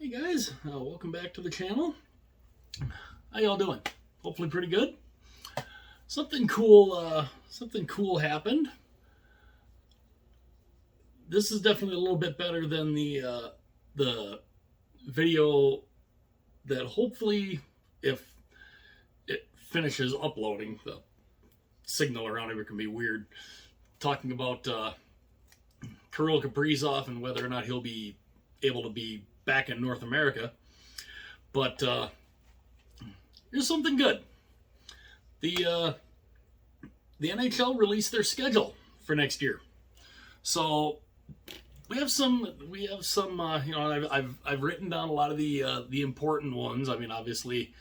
Hey guys, welcome back to the channel. How y'all doing? Hopefully pretty good. Something cool happened. This is definitely a little bit better than the video that hopefully, if it finishes uploading, the signal around here can be weird. Talking about Kirill Kaprizov and whether or not he'll be able to be back in North America. But here's something good. The NHL released their schedule for next year, so we have some. I've written down a lot of the important ones. I mean, obviously,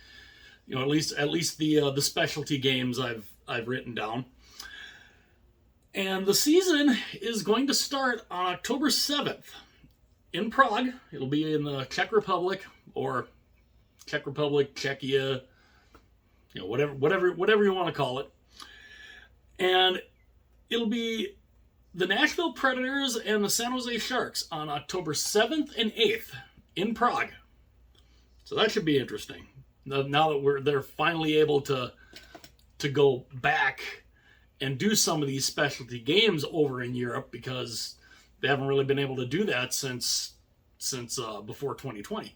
at least the specialty games I've written down. And the season is going to start on October 7th in Prague. It'll be in the Czech Republic or Czech Republic, Czechia, whatever you want to call it. And it'll be the Nashville Predators and the San Jose Sharks on October 7th and 8th in Prague. So that should be interesting. Now that they're finally able to go back and do some of these specialty games over in Europe, because they haven't really been able to do that since before 2020.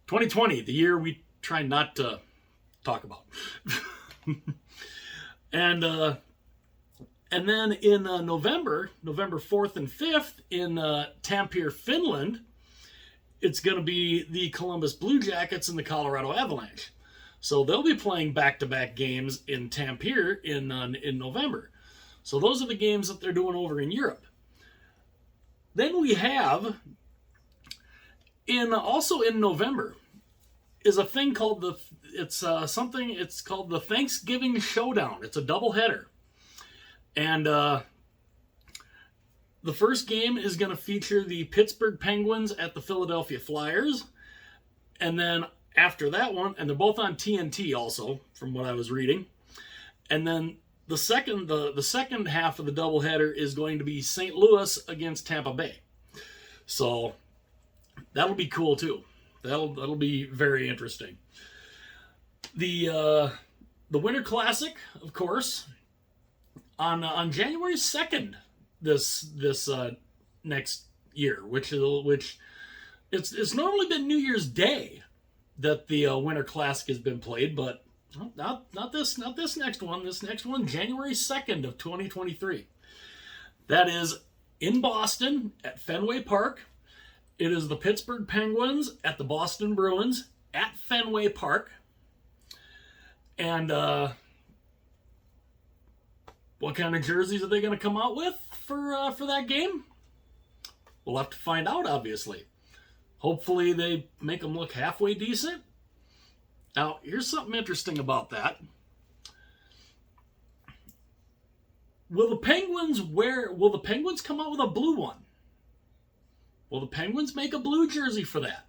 2020, the year we try not to talk about. And then in November 4th and 5th in Tampere, Finland, it's going to be the Columbus Blue Jackets and the Colorado Avalanche. So they'll be playing back-to-back games in Tampere in November. So those are the games that they're doing over in Europe. Then we have, also in November, is a thing called it's called the Thanksgiving Showdown. It's a doubleheader. And the first game is going to feature the Pittsburgh Penguins at the Philadelphia Flyers. And then after that one, and they're both on TNT also, from what I was reading. And then the second half of the doubleheader is going to be St. Louis against Tampa Bay. So that'll be cool too. That'll be very interesting. The Winter Classic, of course, on January 2nd this next year, which it's normally been New Year's Day that the Winter Classic has been played, but not this next one. This next one, January 2nd of 2023. That is in Boston at Fenway Park. It is the Pittsburgh Penguins at the Boston Bruins at Fenway Park. And what kind of jerseys are they going to come out with for that game? We'll have to find out, obviously. Hopefully they make them look halfway decent. Now, here's something interesting about that. Will the Penguins come out with a blue one? Will the Penguins make a blue jersey for that?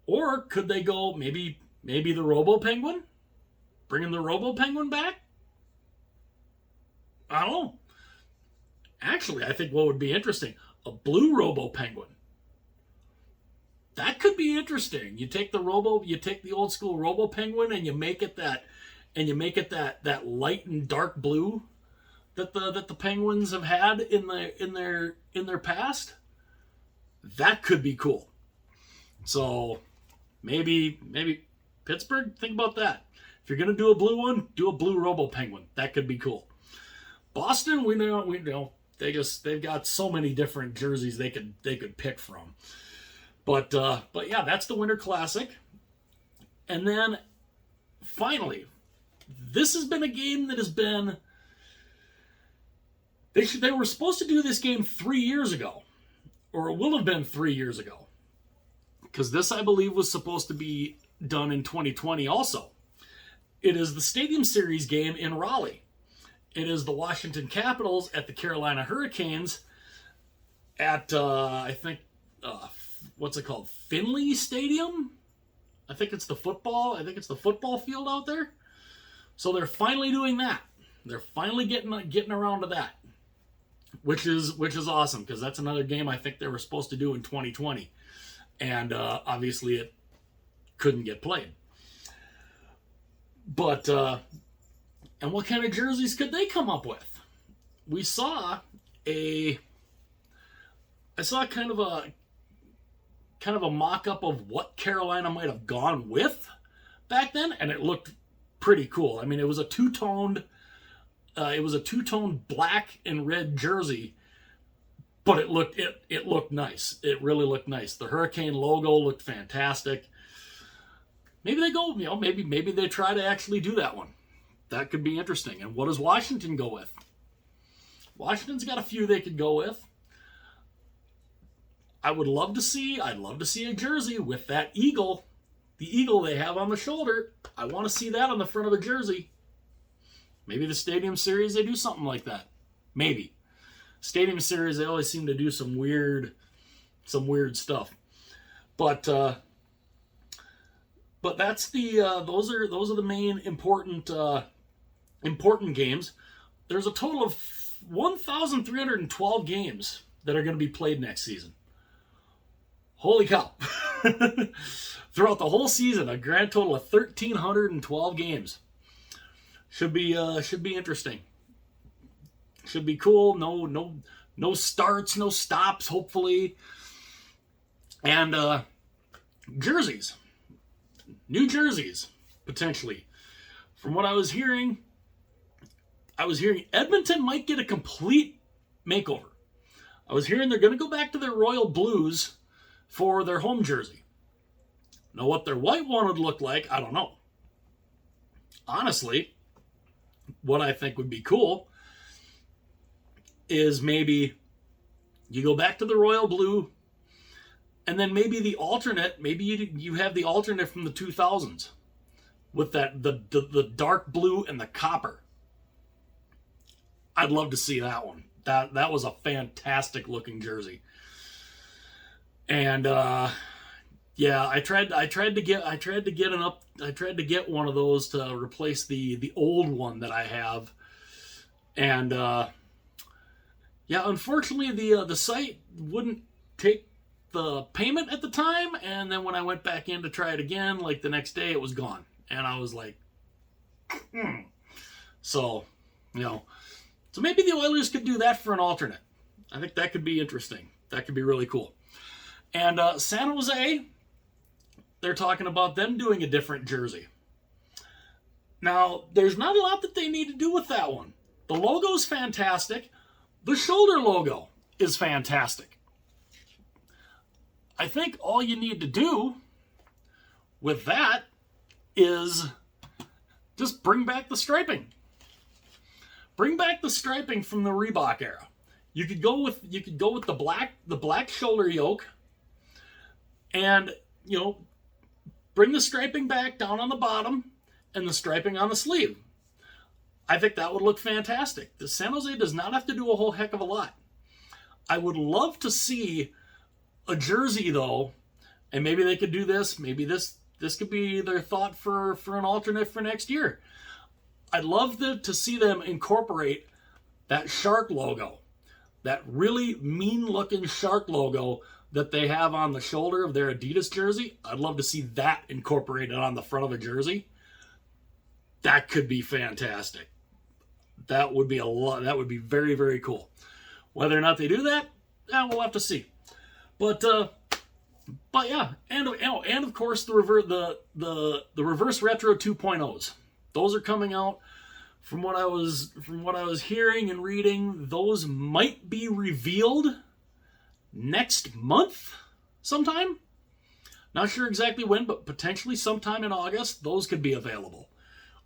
Or could they go maybe the Robo Penguin? Bringing the Robo Penguin back? I don't know. Actually, I think what would be interesting, a blue Robo Penguin. That could be interesting. You take the old school Robo Penguin and you make it that light and dark blue that the Penguins have had in their past. That could be cool. So maybe Pittsburgh, think about that. If you're gonna do a blue one, do a blue Robo Penguin. That could be cool. Boston, we know they've got so many different jerseys they could pick from. But yeah, that's the Winter Classic. And then finally, this has been a game that has been. They were supposed to do this game 3 years ago, or it will have been 3 years ago, because this, I believe, was supposed to be done in 2020 also. It is the Stadium Series game in Raleigh. It is the Washington Capitals at the Carolina Hurricanes at I think what's it called? Finley Stadium? I think it's the football field out there. So they're finally doing that. They're finally getting around to that. which is awesome, because that's another game I think they were supposed to do in 2020, and obviously it couldn't get played. But and what kind of jerseys could they come up with? I saw kind of a mock-up of what Carolina might have gone with back then, and it looked pretty cool. I mean, it was a two-toned black and red jersey, but it looked nice. It really looked nice. The Hurricane logo looked fantastic. Maybe they go, maybe they try to actually do that one. That could be interesting. And what does Washington go with? Washington's got a few they could go with. I'd love to see a jersey with that eagle, the eagle they have on the shoulder. I want to see that on the front of a jersey. Maybe the Stadium Series, they do something like that. Maybe. Stadium Series, they always seem to do some weird stuff. But that's those are the main important games. There's a total of 1,312 games that are going to be played next season. Holy cow. Throughout the whole season, a grand total of 1,312 games. Should be interesting. Should be cool. No starts, no stops, hopefully. And jerseys. New jerseys, potentially. From what I was hearing Edmonton might get a complete makeover. I was hearing they're going to go back to their royal blues for their home jersey. Now, what their white one would look like, I don't know. Honestly, what I think would be cool is maybe you go back to the royal blue, and then maybe the alternate, you have the alternate from the 2000s with the dark blue and the copper. I'd love to see that one. That was a fantastic looking jersey. And yeah, I tried to get one of those to replace the old one that I have. And yeah, unfortunately the site wouldn't take the payment at the time, and then when I went back in to try it again, like the next day, it was gone. And I was like, So, so maybe the Oilers could do that for an alternate. I think that could be interesting. That could be really cool. And San Jose, they're talking about them doing a different jersey. Now, there's not a lot that they need to do with that one. The logo's fantastic. The shoulder logo is fantastic. I think all you need to do with that is just bring back the striping. Bring back the striping from the Reebok era. You could go with the black shoulder yoke, and bring the striping back down on the bottom and the striping on the sleeve. I think that would look fantastic. The San Jose does not have to do a whole heck of a lot. I would love to see a jersey though, and maybe they could do this. Maybe this could be their thought for an alternate for next year. I'd love to see them incorporate that shark logo, that really mean-looking shark logo that they have on the shoulder of their Adidas jersey. I'd love to see that incorporated on the front of a jersey. That could be fantastic. That would be a lot. That would be very, very cool. Whether or not they do that, we'll have to see. But yeah, and of course the reverse retro 2.0s. Those are coming out. From what I was hearing and reading, those might be revealed next month sometime. Not sure exactly when, but potentially sometime in August, those could be available.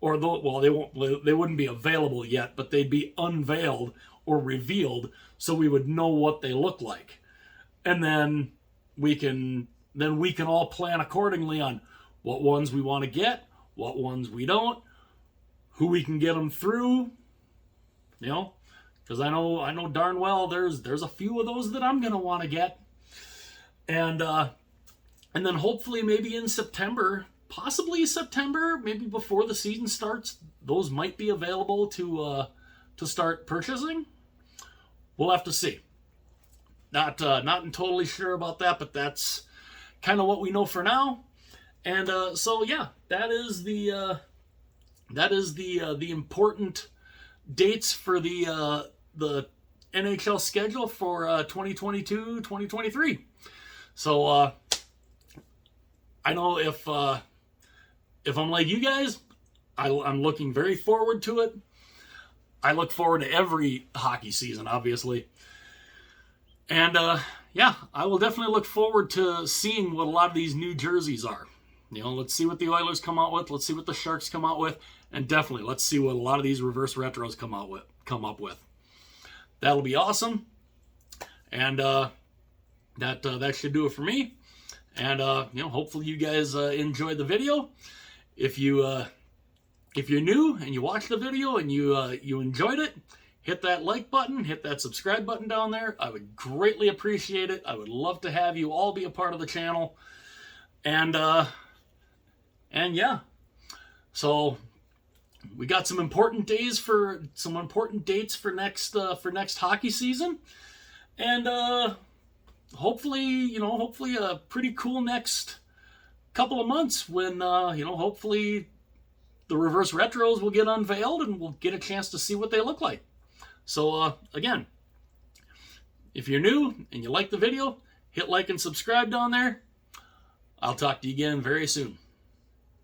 Or they wouldn't be available yet, but they'd be unveiled or revealed so we would know what they look like. And then we can all plan accordingly on what ones we want to get, what ones we don't, who we can get them through, because I know darn well there's a few of those that I'm gonna want to get, and then hopefully maybe in September, possibly September, maybe before the season starts, those might be available to start purchasing. We'll have to see. Not totally sure about that, but that's kind of what we know for now. And so yeah, that is the important dates for the NHL schedule for 2022-2023. So I know if I'm like you guys, I'm looking very forward to it. I look forward to every hockey season, obviously. And yeah, I will definitely look forward to seeing what a lot of these new jerseys are. You know, let's see what the Oilers come out with. Let's see what the Sharks come out with. And definitely, let's see what a lot of these reverse retros come up with. That'll be awesome. And that should do it for me. And you know, hopefully you guys enjoyed the video. If you're new and you watched the video and you enjoyed it, hit that like button, hit that subscribe button down there. I would greatly appreciate it. I would love to have you all be a part of the channel. And yeah, so we got some important dates for next hockey season, and hopefully a pretty cool next couple of months when hopefully the reverse retros will get unveiled and we'll get a chance to see what they look like. So again, if you're new and you like the video, hit like and subscribe down there. I'll talk to you again very soon.